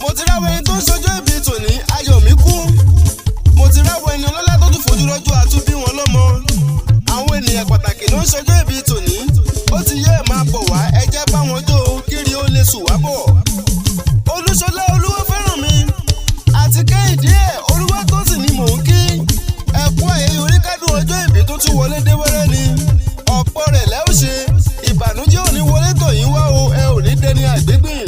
mo ti ráwọ ẹni tó ń ṣọjọ́ ìbí tòní ayọ̀ mi kú. mo ti ráwọ ẹni ọlọ́lá tó tún fojú rọ́jú àtúbí wọn lọ́mọ. àwọn ènìyàn pàtàkì ló ń ṣọjọ́ ìbí tòní. ó ti yẹ ẹ̀ máa bọ̀ wá ẹ jẹ́ bá wọn jó kiri ó lè sùn wá bọ̀. Olúṣọlá Olúwafẹ́rànmi àti Kẹ́hìndé Olúwatósìn ni mò ń kí. ẹ̀kú ayẹyẹ oríkádùn ọjọ́ ìbí tó tún wọlé dé wẹ́rẹ́ ni. ọ̀pọ̀ rẹ̀ lẹ́ ó ṣe ìbànújẹ́ ò ní wọlé tọ̀ yín wá o ẹ ò ní dẹni àgbégbìn.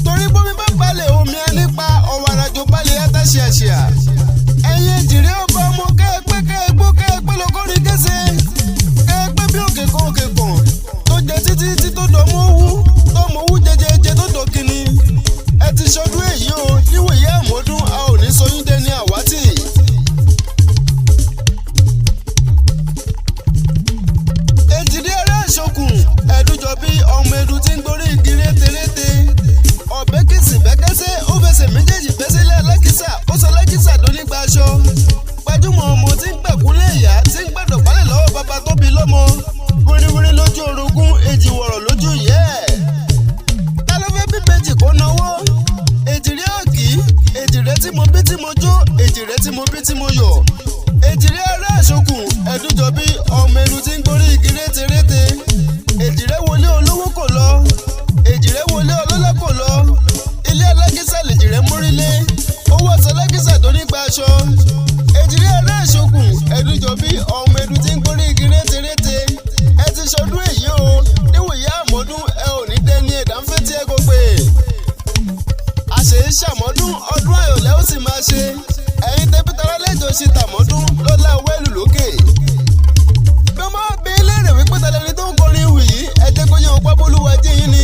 torí bómi bá balẹ̀ omi ẹ nípa ọ̀wàràjò balẹ̀ yàtọ̀ ṣíàṣíà. ẹ̀yin èjìrẹ́ ọba ọmọ kẹ́ẹ̀pẹ́ lọ́gọ́rin kése. kẹ́ẹ̀pẹ́ bí òkè kan tó jẹ títí tó dọ̀ mọ́ owú tó mọ́ owú jẹjẹjẹ tó dọ̀ kíni. ẹ ti ṣọdún èyí o níwòye àmọ́dún a ò ní sọ yín dẹni àwátì. èjìrẹ́ ẹ̀rẹ́ ìṣokùn ẹ̀dújọ bí ọmọ edu tí ń gborí igi rétérété. ọ̀bẹ kìsì bẹ́kẹ́sẹ́ ó fẹsẹ̀ méjèèjì bẹ́sẹ̀lẹ̀ lẹ́kìsà ó sọ lẹ́kìsà tó nígbà aṣọ. gbajúmọ̀ ọmọ tí ń gbẹ̀kúnlé ìyá tí ń gbẹ̀dọ̀ gbálẹ̀ lọ́wọ́ bàbá tó bí lọ́mọ. wíríwírí lójú orogún èjì wọ̀rọ̀ lójú ìyẹ́ ẹ̀. ta ló fẹ́ bí méjì kó náwó? èjìrẹ́ òkì èjìrẹ́ tí mo bí tí mo jó èjìrẹ́ tí mo bí tí mo yọ̀. èjìrẹ́ ẹ̀rẹ́ ìṣokùn ẹ̀dújọ bí ọmọ edu tí ń gborí igi rétérété. èjìrẹ́ wọlé olówó kò lọ èjìrẹ́ wọlé ọlọ́lá kò lọ. ilé alágísà lèjìrẹ́ mórílé owó ọ̀sẹ̀ alágísà tó nígbà aṣọ. èjìrẹ́ ẹ̀rẹ́ ìṣokùn ẹ̀dújọ bí ọmọ edu tí ń gborí igi rétérété. ẹ ti ṣọdún èyí o níwòye àmọ́dún ẹ ò ní dẹni ẹ̀dá ń fẹ́ tí ẹ kó pé. àṣẹ ìṣàmọ́dún ọdún ayọ̀lẹ́ ó sì máa ṣe. ẹ̀yin tẹ́pítàrà lẹ́jọ́ ṣe tàmọ́dún lọ́lá wẹ́lù lókè. bí wọ́n máa bí léèrè wípé tẹ́lẹ̀ni tó ń kọrin ìwì yìí ẹ jẹ́ kó yẹ òun pápólúwa jẹ́ yín ni.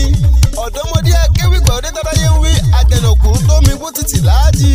ọ̀dọ́mọdé akéwìgbà ọdẹ tọ́láyé ń wí àjẹnàkú tó mi bú títì láàjì.